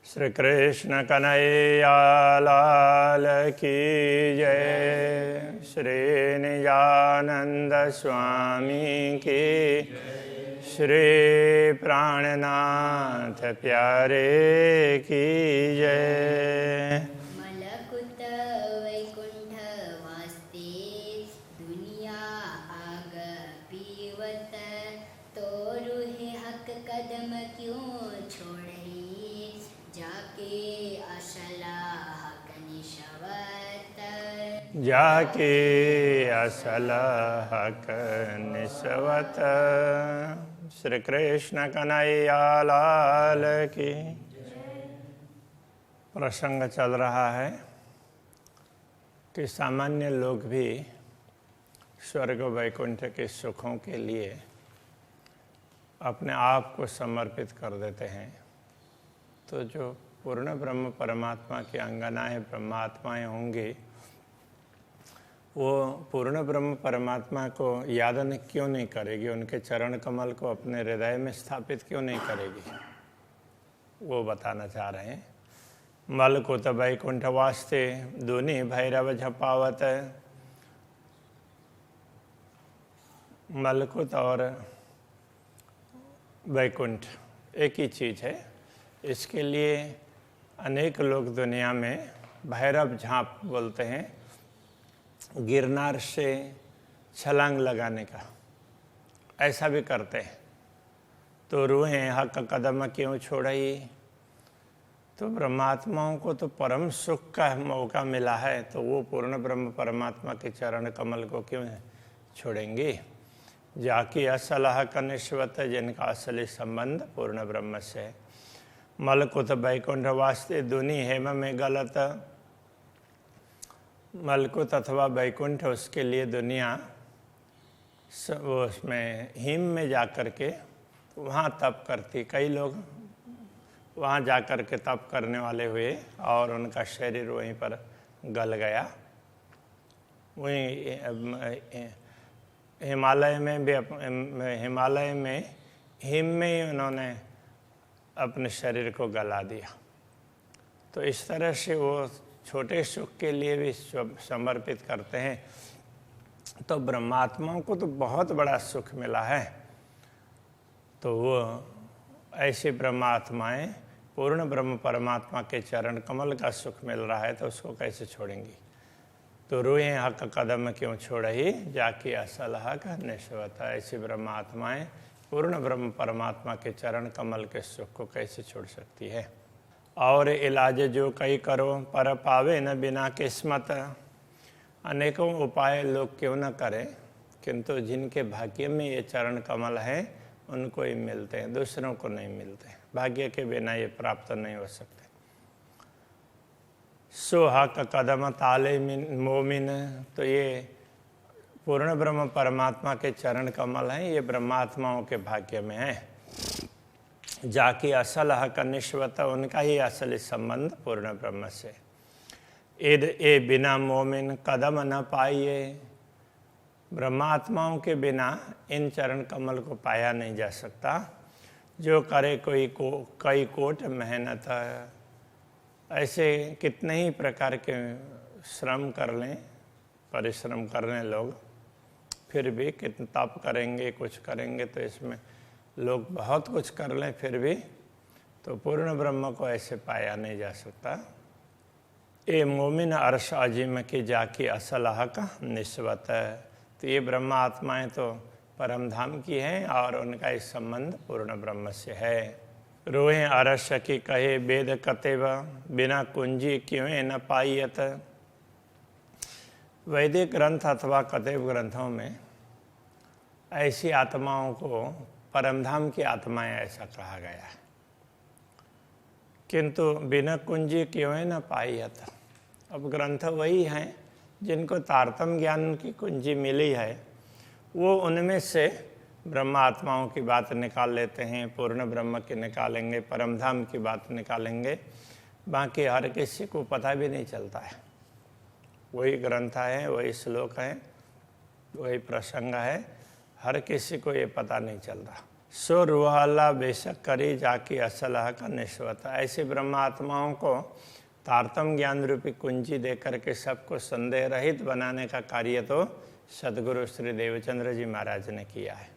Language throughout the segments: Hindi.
श्री कृष्ण कन्हैया लाल की जय। श्री निजानंद स्वामी की श्री प्राणनाथ प्यारे की जय। मलकुत वैकुंठ वास्ते दुनिया आग पीवत, तोरु है हक कदम क्यों छोड़े, जाके असला हक निशवत। जाके असल हक निस्वत। श्री कृष्ण कन्हैया लाल की। प्रसंग चल रहा है कि सामान्य लोग भी स्वर्ग वैकुंठ के सुखों के लिए अपने आप को समर्पित कर देते हैं। तो जो पूर्ण ब्रह्म परमात्मा की अंगनाएं ब्रह्मात्माएं होंगी, वो पूर्ण ब्रह्म परमात्मा को याद क्यों नहीं करेगी, उनके चरण कमल को अपने हृदय में स्थापित क्यों नहीं करेगी, वो बताना चाह रहे हैं। मलकुत वैकुंठ वास्ते दुनि भैरव झपावत। मलकुत और वैकुंठ एक ही चीज़ है। इसके लिए अनेक लोग दुनिया में भैरव झांप बोलते हैं, गिरनार से छलांग लगाने का, ऐसा भी करते हैं। तो रूहें हक कदम क्यों छोड़ई। तो ब्रह्मात्माओं को तो परम सुख का मौका मिला है, तो वो पूर्ण ब्रह्म परमात्मा के चरण कमल को क्यों छोड़ेंगी। जाकी असल हक निस्वत, जिनका असली संबंध पूर्ण ब्रह्म से है। मलकुत वैकुंठ वास्ते दुनि हेम में गलत। मलकुत अथवा वैकुंठ उसके लिए दुनिया वो उसमें हिम में जा कर के वहाँ तप करती। कई लोग वहाँ जा कर के तप करने वाले हुए और उनका शरीर वहीं पर गल गया। वहीं हिमालय में भी हिमालय में हिम में ही उन्होंने अपने शरीर को गला दिया। तो इस तरह से वो छोटे सुख के लिए भी समर्पित करते हैं। तो ब्रह्मात्माओं को तो बहुत बड़ा सुख मिला है, तो वो ऐसी ब्रह्मात्माएं पूर्ण ब्रह्म परमात्मा के चरण कमल का सुख मिल रहा है, तो उसको कैसे छोड़ेंगी। तो रूहें हक कदम क्यों छोड़ही, जाकी असल हक निस्वत। ऐसी ब्रह्मात्माएं पूर्ण ब्रह्म परमात्मा के चरण कमल के सुख को कैसे छोड़ सकती है। और इलाज जो कई करो पर पावे न बिना किस्मत। अनेकों उपाय लोग क्यों न करें, किंतु जिनके भाग्य में ये चरण कमल है उनको ही मिलते हैं, दूसरों को नहीं मिलते। भाग्य के बिना ये प्राप्त नहीं हो सकते। सो हक कदम ताले मोमिन। तो ये पूर्ण ब्रह्म परमात्मा के चरण कमल हैं, ये ब्रह्मात्माओं के भाग्य में है। जाकी असल हक निस्वत, उनका ही असली संबंध पूर्ण ब्रह्म से। इद ए बिना मोमिन कदम न पाइए। ब्रह्मात्माओं के बिना इन चरण कमल को पाया नहीं जा सकता। जो करे कई कोट मेहनत। ऐसे कितने ही प्रकार के श्रम कर लें, परिश्रम कर लें लोग, फिर भी कितना तप करेंगे, कुछ करेंगे, तो इसमें लोग बहुत कुछ कर लें फिर भी तो पूर्ण ब्रह्म को ऐसे पाया नहीं जा सकता। ए मोमिन अर्श अजीम की जाकी असल हक निस्वत। तो ये ब्रह्म आत्माएं तो परम धाम की हैं और उनका इस संबंध पूर्ण ब्रह्म से है। रोहें अरश की कहे वेद कतेव, बिना कुंजी क्यों न पाइयत। वैदिक ग्रंथ अथवा कतेव ग्रंथों में ऐसी आत्माओं को परमधाम की आत्माएं ऐसा कहा गया है, किंतु बिना कुंजी क्यों न पाइयत। अब ग्रंथ वही हैं जिनको तारतम ज्ञान की कुंजी मिली है, वो उनमें से ब्रह्म आत्माओं की बात निकाल लेते हैं, पूर्ण ब्रह्म की निकालेंगे, परमधाम की बात निकालेंगे। बाकी हर किसी को पता भी नहीं चलता है। वही ग्रंथ है, वही श्लोक है, वही प्रसंग है, हर किसी को ये पता नहीं चलता। सो रूहाला बेशक करी जाकी असलह का निश्वता। ऐसे ब्रह्मात्माओं को तारतम ज्ञान रूपी कुंजी दे करके सबको संदेह रहित बनाने का कार्य तो सदगुरु श्री देवचंद्र जी महाराज ने किया है।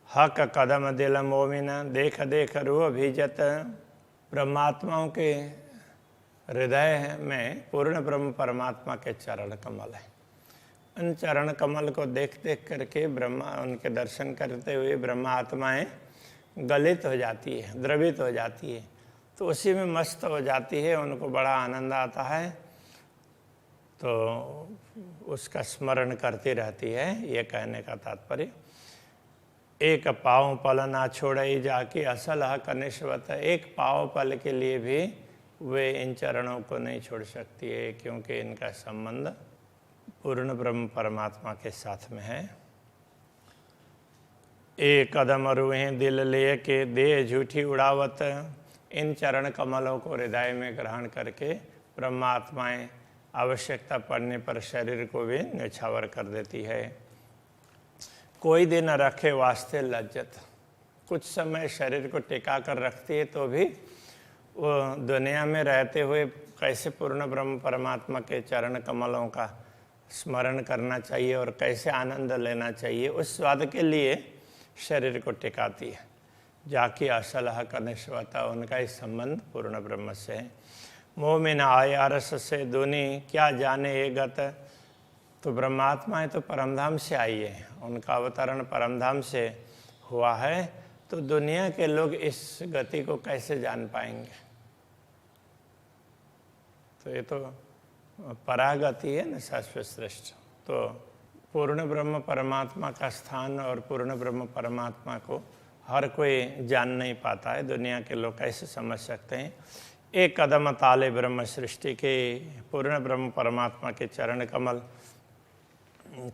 हक कदम दिल मोमिन देख देख रूह भीजत। ब्रह्मात्माओं के हृदय में पूर्ण ब्रह्म परमात्मा के चरण कमल है। उन चरण कमल को देख देख करके उनके दर्शन करते हुए ब्रह्मा आत्माएँ गलित हो जाती है, द्रवित हो जाती है, तो उसी में मस्त हो जाती है, उनको बड़ा आनंद आता है, तो उसका स्मरण करती रहती है। ये कहने का तात्पर्य एक पाँव पल ना छोड़ई जाके असल हक निश्वत। एक पाँव पल के लिए भी वे इन चरणों को नहीं छोड़ सकती है, क्योंकि इनका संबंध पूर्ण ब्रह्म परमात्मा के साथ में है। एक कदम रुहें दिल ले के दे झूठी उड़ावत। इन चरण कमलों को हृदय में ग्रहण करके ब्रह्मात्माएं आवश्यकता पड़ने पर शरीर को भी न्यौछावर कर देती है। कोई दिन रखे वास्ते लज्जत। कुछ समय शरीर को टिका कर रखती है, तो भी वो दुनिया में रहते हुए कैसे पूर्ण ब्रह्म परमात्मा के चरण कमलों का स्मरण करना चाहिए और कैसे आनंद लेना चाहिए, उस स्वाद के लिए शरीर को टिकाती है। जाकी असलह का निश्वता, उनका इस संबंध पूर्ण ब्रह्म से है। मोह में न आए अरस से दूनी क्या जाने ये गत। तो ब्रह्मात्माएं तो परमधाम से आई है, उनका अवतरण परमधाम से हुआ है, तो दुनिया के लोग इस गति को कैसे जान पाएंगे। तो ये तो परागति है न, शाश्वत श्रेष्ठ। तो पूर्ण ब्रह्म परमात्मा का स्थान और पूर्ण ब्रह्म परमात्मा को हर कोई जान नहीं पाता है, दुनिया के लोग कैसे समझ सकते हैं। एक कदम ताले ब्रह्म सृष्टि के पूर्ण ब्रह्म परमात्मा के चरण कमल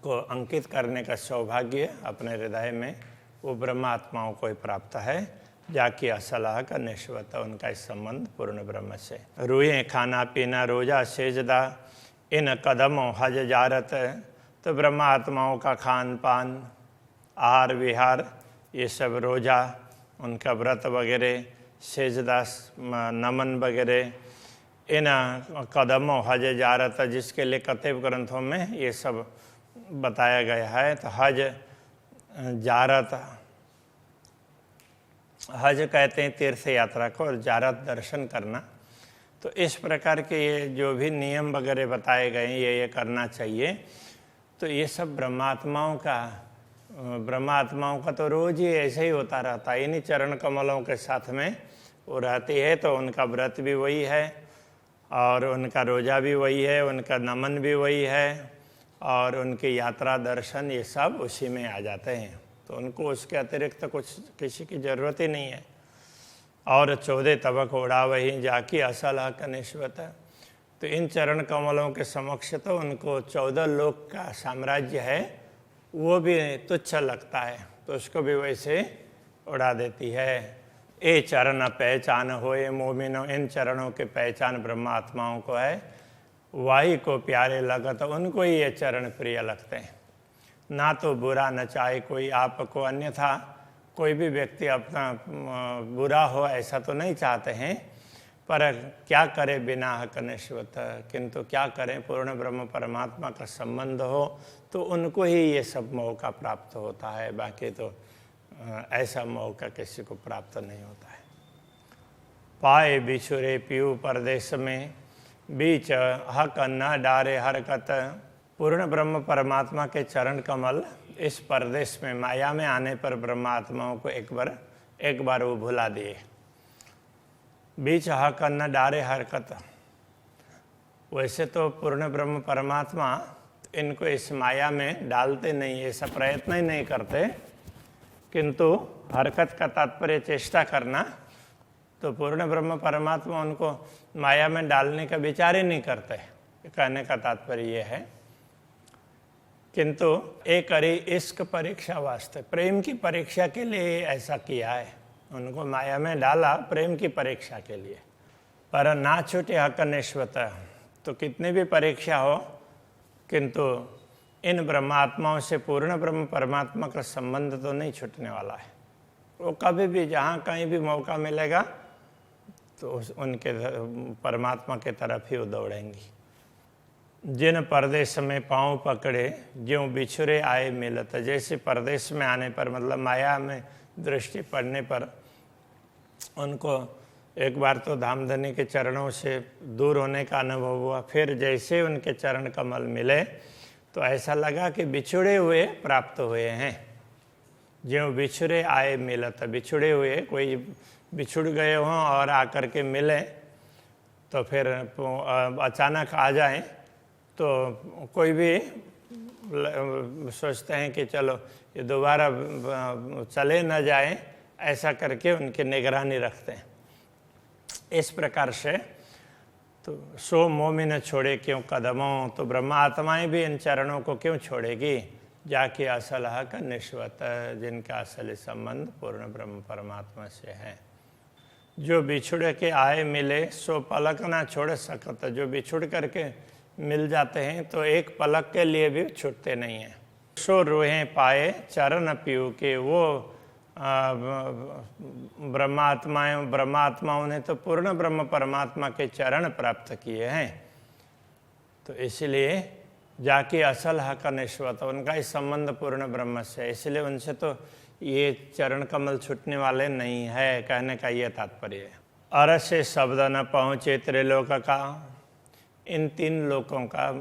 को अंकित करने का सौभाग्य अपने हृदय में वो ब्रह्मात्माओं को ही प्राप्त है। जाकी असलाह का निश्वत, उनका इस संबंध पूर्ण ब्रह्म से। रूए खाना पीना रोजा सेजदा इन कदमों हज जारत। तो ब्रह्मात्माओं का खान पान, आहार विहार, ये सब रोजा, उनका व्रत वगैरह, सेजदा नमन वगैरह, इन कदमों हज जारत, जिसके लिए कतेब ग्रंथों में ये सब बताया गया है। तो हज जारत, हज कहते हैं तीर्थ यात्रा को, और जारत दर्शन करना। तो इस प्रकार के ये जो भी नियम वगैरह बताए गए हैं, ये करना चाहिए। तो ये सब ब्रह्मात्माओं का तो रोज ही ऐसे ही होता रहता है। इन्हीं चरण कमलों के साथ में वो रहती है, तो उनका व्रत भी वही है और उनका रोजा भी वही है, उनका नमन भी वही है, और उनकी यात्रा दर्शन ये सब उसी में आ जाते हैं। तो उनको उसके अतिरिक्त कुछ किसी की ज़रूरत ही नहीं है। और 14 तबक उड़ा वही जाकी असल हक निश्वत। तो इन चरण कमलों के समक्ष तो उनको 14 लोक का साम्राज्य है, वो भी तुच्छ लगता है, तो उसको भी वैसे उड़ा देती है। ए चरण पहचान होए मोमिनो, इन चरणों के पहचान ब्रह्मात्माओं को है। वाही को प्यारे लगत, उनको ही ये चरण प्रिय लगते हैं। ना तो बुरा न चाहे कोई आपको, अन्यथा कोई भी व्यक्ति अपना बुरा हो ऐसा तो नहीं चाहते हैं, पर क्या करे बिना हक निश्वत। किंतु क्या करें, पूर्ण ब्रह्म परमात्मा का संबंध हो तो उनको ही ये सब मौका प्राप्त होता है, बाकी तो ऐसा मौका किसी को प्राप्त नहीं होता है। पाए बिछुरे पीऊ परदेश में बीच हक न डारे हरकत। पूर्ण ब्रह्म परमात्मा के चरण कमल इस परदेश में माया में आने पर ब्रह्मात्माओं को एक बार वो भुला दिए। बीच हक न डारे हरकत। वैसे तो पूर्ण ब्रह्म परमात्मा इनको इस माया में डालते नहीं, ऐसा प्रयत्न ही नहीं करते, किंतु हरकत का तात्पर्य चेष्टा करना। तो पूर्ण ब्रह्म परमात्मा उनको माया में डालने का विचार ही नहीं करते, कहने का तात्पर्य ये है। किंतु एक करी इश्क परीक्षा वास्ते, प्रेम की परीक्षा के लिए ऐसा किया है, उनको माया में डाला प्रेम की परीक्षा के लिए। पर ना छूटे हक निश्वत। तो कितनी भी परीक्षा हो, किंतु इन ब्रह्मात्माओं से पूर्ण ब्रह्म परमात्मा का संबंध तो नहीं छूटने वाला है। वो कभी भी जहाँ कहीं भी मौका मिलेगा तो उनके परमात्मा के तरफ ही वो दौड़ेंगी। जिन परदेश में पाँव पकड़े ज्यों बिछुरे आए मिलत। जैसे परदेश में आने पर मतलब माया में दृष्टि पड़ने पर उनको एक बार तो धामधनी के चरणों से दूर होने का अनुभव हुआ, फिर जैसे उनके चरण कमल मिले तो ऐसा लगा कि बिछुड़े हुए प्राप्त हुए हैं। ज्यों बिछुरे आए मिलत, बिछुड़े हुए कोई बिछुड़ गए हों और आकर के मिले तो फिर अचानक आ जाएं तो कोई भी सोचते हैं कि चलो ये दोबारा चले न जाए, ऐसा करके उनकी निगरानी रखते हैं। इस प्रकार से तो सो मोमिन छोड़े क्यों कदमों, तो ब्रह्मा आत्माएं भी इन चरणों को क्यों छोड़ेगी। जाके असल हक निश्वत, जिनका असली संबंध पूर्ण ब्रह्म परमात्मा से है। जो बिछुड़ के आए मिले सो पलक ना छोड़ सकत, जो बिछुड़ करके मिल जाते हैं तो एक पलक के लिए भी छूटते नहीं हैं। सो रूहें पाए चरण पीऊ के, वो ब्रह्मात्माओं ने तो पूर्ण ब्रह्म परमात्मा के चरण प्राप्त किए हैं। तो इसलिए जाके असल हक निश्वत, उनका ही संबंध पूर्ण ब्रह्म से, इसलिए उनसे तो ये चरण कमल छूटने वाले नहीं है, कहने का ये तात्पर्य है। अरस से शब्द न पहुँचे त्रिलोक का, इन 3 लोकों का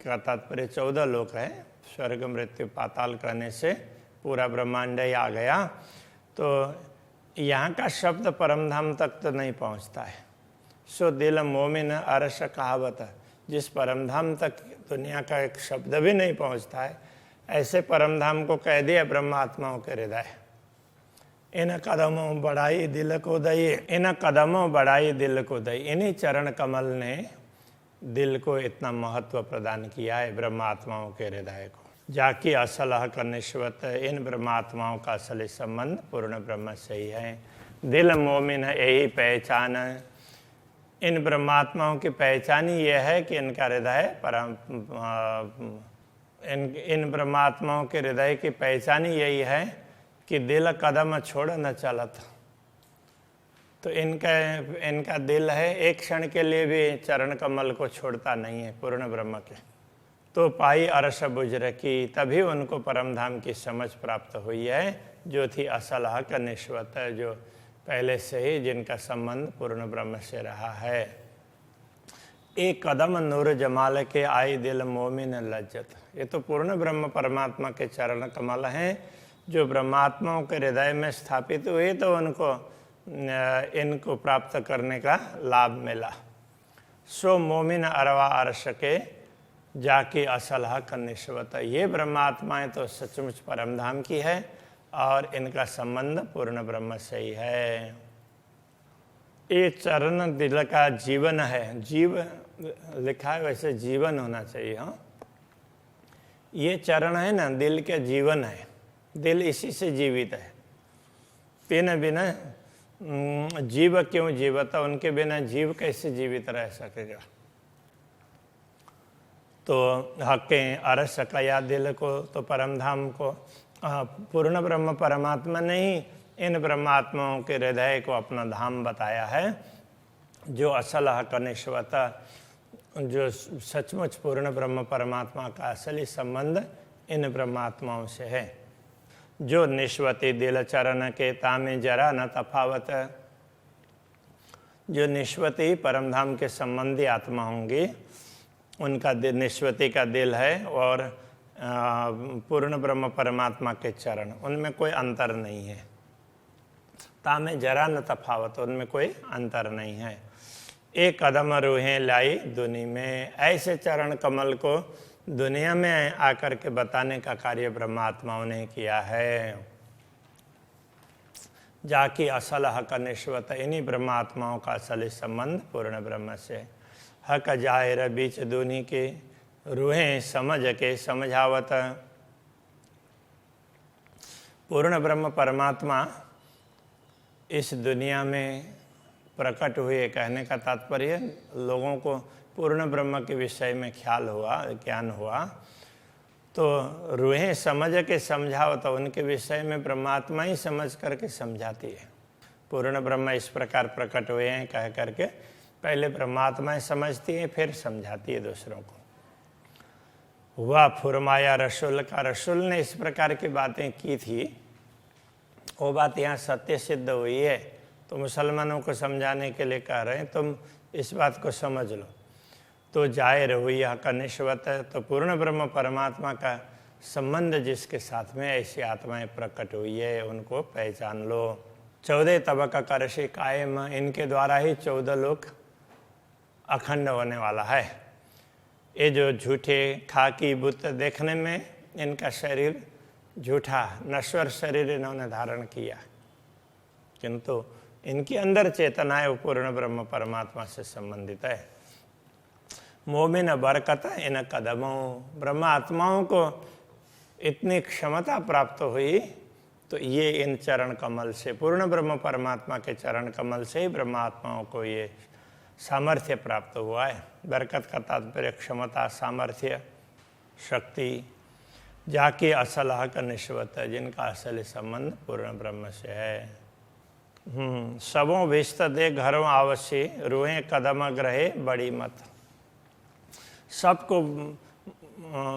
तात्पर्य 14 लोक है। स्वर्ग मृत्यु पाताल कहने से पूरा ब्रह्मांड ही आ गया। तो यहाँ का शब्द परमधाम तक तो नहीं पहुँचता है। सो दिल मोमिन अरस कहावत, जिस परमधाम तक दुनिया का एक शब्द भी नहीं पहुँचता है, ऐसे परमधाम को कह दिया ब्रह्मात्माओं के हृदय। इन कदमों बढ़ाई दिल को दई, इन कदमों बढ़ाई दिल को दई, इन्हीं चरण कमल ने दिल को इतना महत्व प्रदान किया है ब्रह्मात्माओं के हृदय को। जाकी असल हक निश्वत, इन ब्रह्मात्माओं का असली संबंध पूर्ण ब्रह्म से ही है। दिल मोमिन यही पहचान, इन ब्रह्मात्माओं की पहचान ही यह है कि इनका हृदय इन ब्रह्मात्माओं के हृदय की पहचान ही यही है कि दिल कदम छोड़ न चलत। तो इनका दिल है एक क्षण के लिए भी चरण कमल को छोड़ता नहीं है पूर्ण ब्रह्म के। तो पाई अरस बुझ रखी, तभी उनको परमधाम की समझ प्राप्त हुई है, जो थी असल हक निश्वत, जो पहले से ही जिनका संबंध पूर्ण ब्रह्म से रहा है। एक कदम नूर जमाल के आई दिल मोमिन लज्जत, ये तो पूर्ण ब्रह्म परमात्मा के चरण कमल हैं जो ब्रह्मात्माओं के हृदय में स्थापित हुए, तो उनको इनको प्राप्त करने का लाभ मिला। सो मोमिन अरवा अर्श के जाके असल हक निश्वत, ये ब्रह्मात्माएं तो सचमुच परमधाम की है और इनका संबंध पूर्ण ब्रह्म से ही है। ये चरण दिल का जीवन है, जीव लिखा है वैसे जीवन होना चाहिए। हाँ, ये चरण है ना, दिल के जीवन है, दिल इसी से जीवित है। बिना बिना जीव क्यों जीवता, उनके बिना जीव कैसे जीवित रह सकेगा। तो हके अरस कया दिल को, तो परमधाम को पूर्ण ब्रह्म परमात्मा ने ही इन ब्रह्मात्माओं के हृदय को अपना धाम बताया है, जो असल हक निश्वता, जो सचमुच पूर्ण ब्रह्म परमात्मा का असली संबंध इन ब्रह्मात्माओं से है। जो निश्वती दिल चरण के तामे जरा न तफावत, जो निश्वती परमधाम के संबंधी आत्मा होंगी, उनका निश्वती का दिल है और पूर्ण ब्रह्म परमात्मा के चरण, उनमें कोई अंतर नहीं है। तामे जरा न तफावत, उनमें कोई अंतर नहीं है। एक कदम रूहें लाई दुनी में, ऐसे चरण कमल को दुनिया में आकर के बताने का कार्य ब्रह्मात्माओं ने किया है। जाकी असल हक निश्वत, इन्हीं ब्रह्मात्माओं का असली संबंध पूर्ण ब्रह्म से। हक जाहिर बीच दुनी के रूहें समझ के समझावत, पूर्ण ब्रह्म परमात्मा इस दुनिया में प्रकट हुए, कहने का तात्पर्य लोगों को पूर्ण ब्रह्म के विषय में ख्याल हुआ, ज्ञान हुआ, तो रूहें समझ के समझाओ तो उनके विषय में परमात्मा ही समझ करके समझाती है। पूर्ण ब्रह्म इस प्रकार प्रकट हुए हैं कह करके पहले परमात्मा समझती है, फिर समझाती है दूसरों को। हुआ फुरमाया रसूल का, रसूल ने इस प्रकार की बातें की थी, वो बात यहाँ सत्य सिद्ध हुई है, तो मुसलमानों को समझाने के लिए कह रहे हैं तुम इस बात को समझ लो। तो जाहिर हुई यह का निश्वत, तो पूर्ण ब्रह्म परमात्मा का संबंध जिसके साथ में ऐसी आत्माएं प्रकट हुई है उनको पहचान लो। 14 तबका का ऋषि कायम, इनके द्वारा ही 14 लोक अखंड होने वाला है। ये जो झूठे खाकी बुत देखने में इनका शरीर झूठा नश्वर शरीर इन्होंने धारण किया, किंतु इनके अंदर चेतना है वो पूर्ण ब्रह्म परमात्मा से संबंधित है। मोमिन बरकत इन कदमों, ब्रह्म आत्माओं को इतनी क्षमता प्राप्त हुई तो ये इन चरण कमल से, पूर्ण ब्रह्म परमात्मा के चरण कमल से ही ब्रह्म आत्माओं को ये सामर्थ्य प्राप्त हुआ है। बरकत का तात्पर्य क्षमता, सामर्थ्य, शक्ति, जाके असल हक निश्वत है, जिनका असल संबंध पूर्ण ब्रह्म से है। सबों विस्त दे घरों आवश्य, रूहें कदम ग्रहे बड़ी मत। सबको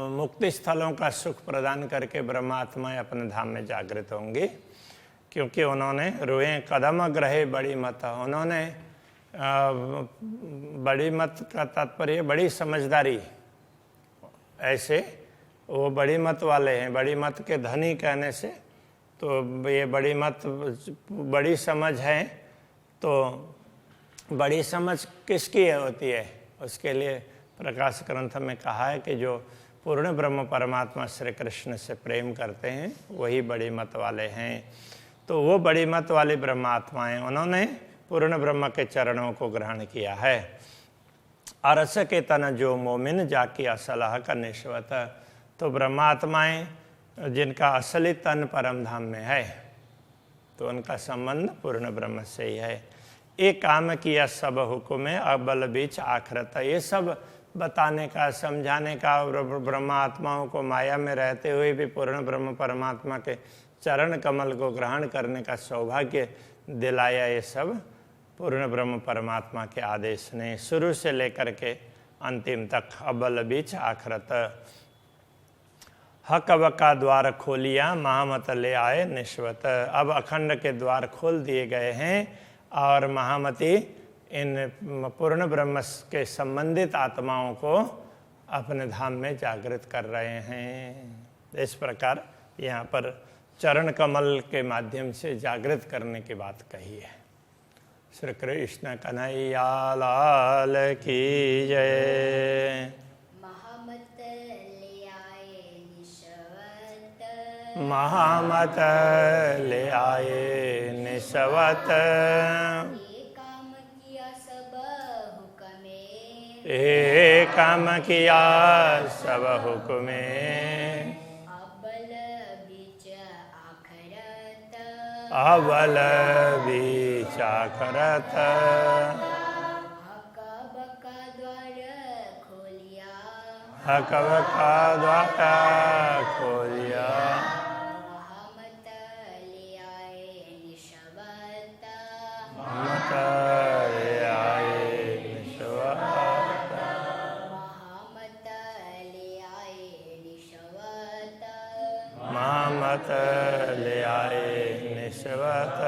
मुक्ति स्थलों का सुख प्रदान करके ब्रह्मात्माएं अपने धाम में जागृत होंगी, क्योंकि उन्होंने रूहें कदम ग्रहे बड़ी मत, उन्होंने बड़ी मत का तात्पर्य बड़ी समझदारी, ऐसे वो बड़ी मत वाले हैं। बड़ी मत के धनी कहने से तो ये बड़ी मत बड़ी समझ है, तो बड़ी समझ किसकी होती है, उसके लिए प्रकाश ग्रंथ में कहा है कि जो पूर्ण ब्रह्म परमात्मा श्री कृष्ण से प्रेम करते हैं वही बड़ी मत वाले हैं। तो वो बड़ी मत वाली ब्रह्मात्माएं उन्होंने पूर्ण ब्रह्म के चरणों को ग्रहण किया है। अरस के तन जो मोमिन जाकी असलाह का निश्वत, तो ब्रह्मात्माएं जिनका असली तन परम धाम में है तो उनका संबंध पूर्ण ब्रह्म से ही है। एक काम किया सब हुक्म है अबल बीच आखरत, ये सब बताने का समझाने का और ब्रह्मात्माओं को माया में रहते हुए भी पूर्ण ब्रह्म परमात्मा के चरण कमल को ग्रहण करने का सौभाग्य दिलाया, ये सब पूर्ण ब्रह्म परमात्मा के आदेश ने शुरू से लेकर के अंतिम तक अबल बीच आखरत। हक का द्वार खोलिया महामत ले आए निश्वत, अब अखंड के द्वार खोल दिए गए हैं और महामती इन पूर्ण ब्रह्म के संबंधित आत्माओं को अपने धाम में जागृत कर रहे हैं। इस प्रकार यहाँ पर चरण कमल के माध्यम से जागृत करने की बात कही है। श्री कृष्ण कन्हैया लाल की जय। महामत ले आए निश्वत, महामत ले आए निश्वत, एक काम किया सब हुक्मे, अबल बीच आखरत, अबल बीच आखरत, हक बका द्वार खोलिया, हक बका द्वार खोलिया, महामत ले आए निश्वत, महामत ले आए निश्वत, महामत ले आए निश्वत।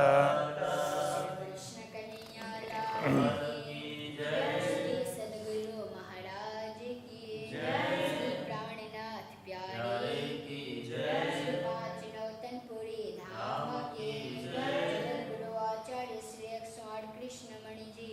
कृष्ण कन्हैया लाल की जय, श्री सद्गुरु महाराज की जय, श्री प्राणनाथ प्यारे की जय, श्री पांच नौतनपुरी धाम की जय, गुरु आचार्य श्री 108 कृष्ण मणि जी